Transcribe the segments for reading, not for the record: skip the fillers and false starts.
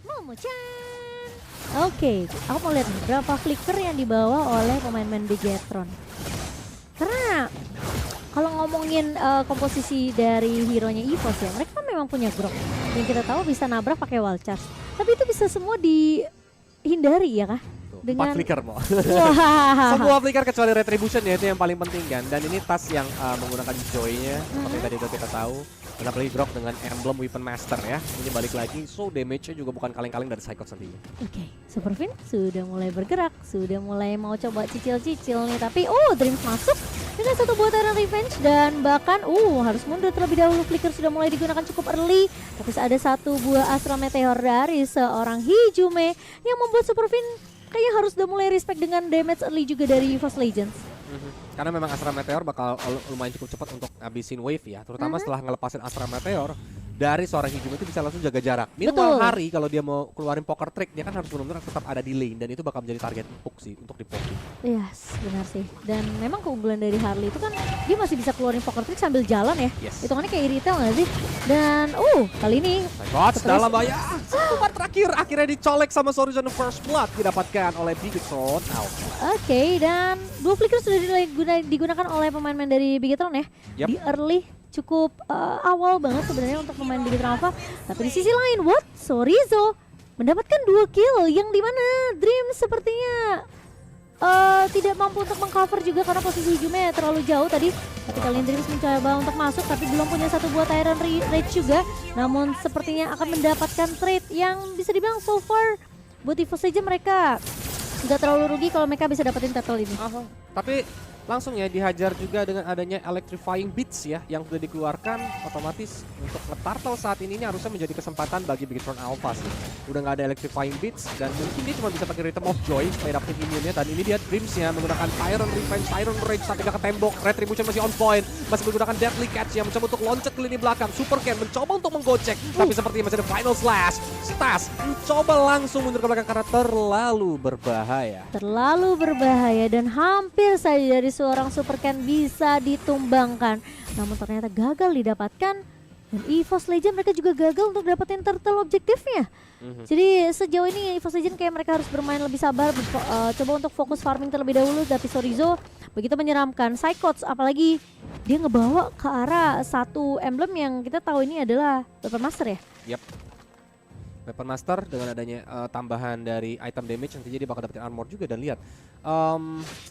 Momo-chan. Oke, aku mau lihat nih berapa flicker yang dibawa oleh pemain-pemain Bigetron. Karena kalau ngomongin komposisi dari hero-nya EVOS ya, mereka kan memang punya grok yang kita tahu bisa nabrak pakai wall charge. Tapi itu bisa semua dihindari ya kah? Dengan 4 flicker mau. Wah. Semua flicker kecuali retribution ya, itu yang paling penting kan. Dan ini tas yang menggunakan joy-nya seperti tadi udah kita tahu. Dan apalagi Grok dengan emblem Weapon Master ya. Ini balik lagi, so damage-nya juga bukan kaleng-kaleng dari Psychot nantinya. Oke, Superfin sudah mulai bergerak, sudah mulai mau coba cicil-cicil nih. Tapi Dreams masuk dengan satu buat Tyrant Revenge dan bahkan harus mundur terlebih dahulu. Flicker sudah mulai digunakan cukup early. Tapi ada satu buah Astral Meteor dari seorang Hijume yang membuat Superfin kayaknya harus udah mulai respect dengan damage early juga dari EVOS Legends. Karena memang Astral Meteor bakal lumayan cukup cepat untuk ngabisin wave ya. Terutama setelah ngelepasin Astral Meteor, dari seorang Hijume itu bisa langsung jaga jarak. Minimal hari kalau dia mau keluarin poker trick, dia kan harus benar-benar tetap ada di lane. Dan itu bakal menjadi target empuk sih untuk di poker. Yes, benar sih. Dan memang keunggulan dari Harley itu kan dia masih bisa keluarin poker trick sambil jalan ya. Hitungannya kayak retail nggak sih? Dan kali ini Psychot dalam bahaya. Super terakhir akhirnya dicolek sama Sorizo First Blood didapatkan oleh Bigetron. Oke, dan dua flicker sudah digunakan oleh pemain-pemain dari Bigetron ya. Di early cukup awal banget sebenarnya untuk pemain Bigetron Alpha. Tapi di sisi lain, Sorizo mendapatkan 2 kill yang dimana Dream sepertinya tidak mampu untuk mengcover juga karena posisi Hijume terlalu jauh tadi. Tapi kali ini Dreams mencoba untuk masuk tapi belum punya satu buah Tyrant Rage juga. Namun sepertinya akan mendapatkan trade yang bisa dibilang so far buat EVOS saja mereka nggak terlalu rugi kalau mereka bisa dapetin turtle ini. Tapi langsung ya dihajar juga dengan adanya electrifying beats ya yang sudah dikeluarkan. Otomatis untuk nge-turtle saat ini harusnya menjadi kesempatan bagi Bigetron Alpha sih. Udah nggak ada electrifying beats dan mungkin dia cuma bisa pakai Rhythm of Joy supaya dapetin minionnya. Dan ini dia Dreams-nya menggunakan Tyrant Revenge, Tyrant Rage sampai ke tembok. Retribution masih on point, masih menggunakan Deadly Catch yang mencoba untuk loncat ke lini belakang. Super Ken mencoba untuk menggocek, tapi sepertinya masih ada Final Slash. Stas mencoba langsung mundur ke belakang karena terlalu berbahaya. Terlalu berbahaya dan hampir saja dari seorang Super Ken bisa ditumbangkan. Namun ternyata gagal didapatkan. Dan EVOS Legend mereka juga gagal untuk dapetin turtle objektifnya. Jadi sejauh ini EVOS Legend kayak mereka harus bermain lebih sabar, coba untuk fokus farming terlebih dahulu. Tapi Sorizo begitu menyeramkan. Psychot apalagi dia ngebawa ke arah satu emblem yang kita tahu ini adalah Weapon Master ya. Weapon Master dengan adanya tambahan dari item damage nantinya dia bakal dapetin armor juga. Dan lihat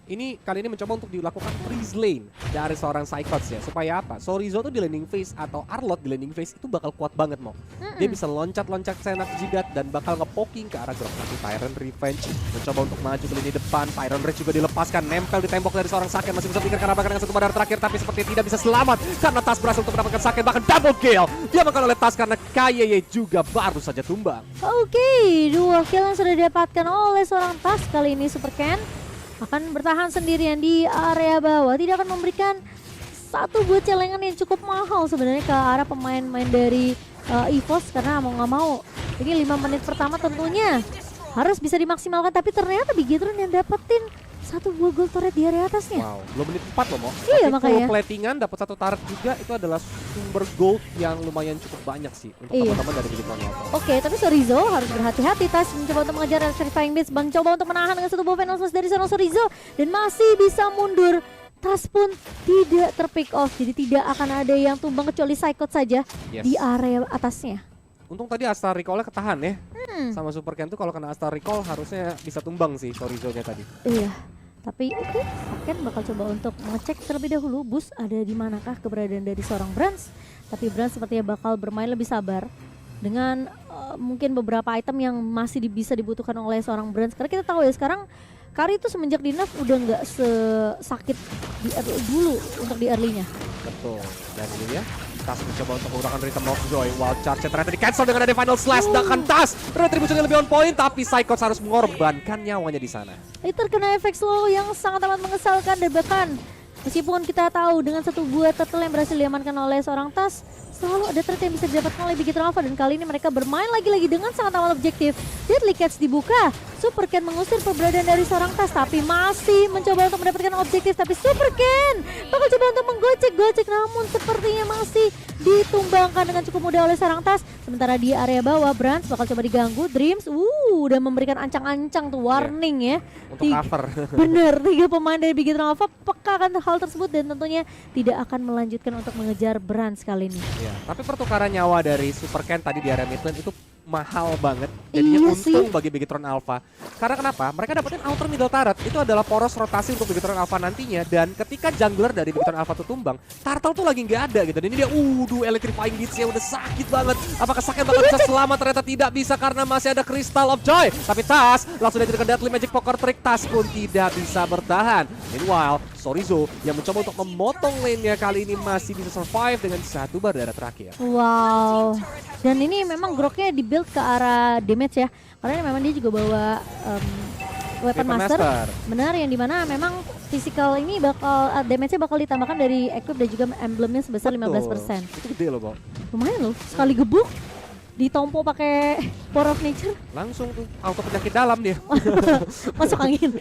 ini kali ini mencoba untuk dilakukan freeze lane dari seorang Psychot ya. Supaya apa? Sorizo tuh di landing phase atau Arlot di landing phase itu bakal kuat banget mau. Dia bisa loncat-loncat senak jidat dan bakal nge-poking ke arah Grok. Nanti Tyrant Revenge mencoba untuk maju ke lini depan. Tyrant Rage juga dilepaskan, nempel di tembok dari seorang Saken. Masih bisa pikir karena bakal dengan satu badar terakhir, tapi seperti tidak bisa selamat karena Tas berhasil untuk mendapatkan Saken, bahkan double kill. Dia bakal oleh Tas karena KYY juga baru saja tumbang. Oke, 2 kill yang sudah didapatkan oleh seorang Tas. Kali ini Super Ken akan bertahan sendirian di area bawah. Tidak akan memberikan satu buah celengan yang cukup mahal sebenarnya ke arah pemain-pemain dari EVOS. Karena mau nggak mau ini 5 menit pertama tentunya harus bisa dimaksimalkan. Tapi ternyata Bigetron yang dapetin satu buah gold turret di area atasnya. Wow, belum menit 4 loh Mo. Iya, tapi makanya full platingan dapat satu turret juga, itu adalah sumber gold yang lumayan cukup banyak sih untuk teman-teman dari Bigetron Alpha. Oke, tapi Sorizo harus berhati-hati. Tas mencoba untuk mengejar electrifying beats, mencoba untuk menahan dengan satu buah final slash dari seorang Sorizo dan masih bisa mundur. Tas pun tidak terpick off, jadi tidak akan ada yang tumbang kecuali Psychot saja di area atasnya. Untung tadi Astar Recall-nya ketahan ya. Sama Super Ken tuh kalau kena Astar Recall harusnya bisa tumbang sih Sorizo-nya tadi. Iya. Tapi Ken bakal coba untuk mengecek terlebih dahulu bus ada di manakah keberadaan dari seorang Brands. Tapi Brands sepertinya bakal bermain lebih sabar dengan mungkin beberapa item yang masih bisa dibutuhkan oleh seorang Brands. Karena kita tahu ya sekarang Kari itu semenjak di nerf udah nggak sesakit di dulu untuk di early-nya. Betul. Dan ini ya, Tas mencoba untuk menggunakan Rhythm of Joy. Wild Charge ternyata di cancel dengan ada Final Slash. Sedangkan Tas retribusinya lebih on point, tapi Psychot harus mengorbankan nyawanya di sana. Itu terkena efek slow yang sangat amat mengesalkan dan bahkan meskipun kita tahu dengan satu buah turtle yang berhasil diamankan oleh seorang Tas, selalu ada threat yang bisa didapatkan oleh Big Hero Alpha, dan kali ini mereka bermain lagi-lagi dengan sangat aman objektif. Deadly Catch dibuka, Super Ken mengusir keberadaan dari seorang Tas, tapi masih mencoba untuk mendapatkan objektif, tapi Super Ken bakal coba untuk menggocek-gocek, namun sepertinya masih ditumbangkan dengan cukup mudah oleh seorang Tas. Sementara di area bawah, Brans bakal coba diganggu, Dreams udah memberikan ancang-ancang tuh warning ya. Untuk cover. Bener, 3 pemain dari Big Hero Alpha peka akan hal tersebut dan tentunya tidak akan melanjutkan untuk mengejar Brans kali ini. Ya, tapi pertukaran nyawa dari Super Ken tadi di area mid lane itu mahal banget. Jadinya Iya untung sih. bagi Bigetron Alpha. Karena kenapa? Mereka dapetin outer middle turret. Itu adalah poros rotasi untuk Bigetron Alpha nantinya. Dan ketika jungler dari Bigetron Alpha tuh tumbang, Turtle tuh lagi nggak ada gitu. Dan ini dia, electrifying beats-nya udah sakit banget. Apakah sakit bakal bisa selamat? Ternyata tidak bisa karena masih ada Crystal of Joy. Tapi Tas langsung dari Deadly Magic Poker Trick. Tas pun tidak bisa bertahan. Meanwhile, Sorizo yang mencoba untuk memotong lane-nya kali ini masih bisa survive dengan 1 bar darah terakhir. Wow, dan ini memang Groknya dibuild ke arah damage ya, karena memang dia juga bawa Weapon Master. Benar, yang dimana memang physical ini bakal damage-nya bakal ditambahkan dari equip dan juga emblemnya sebesar 15%. Itu gede loh, Bang. Lumayan loh, sekali gebuk ditompo pakai Power of Nature Langsung tuh auto penyakit dalam dia. masuk angin.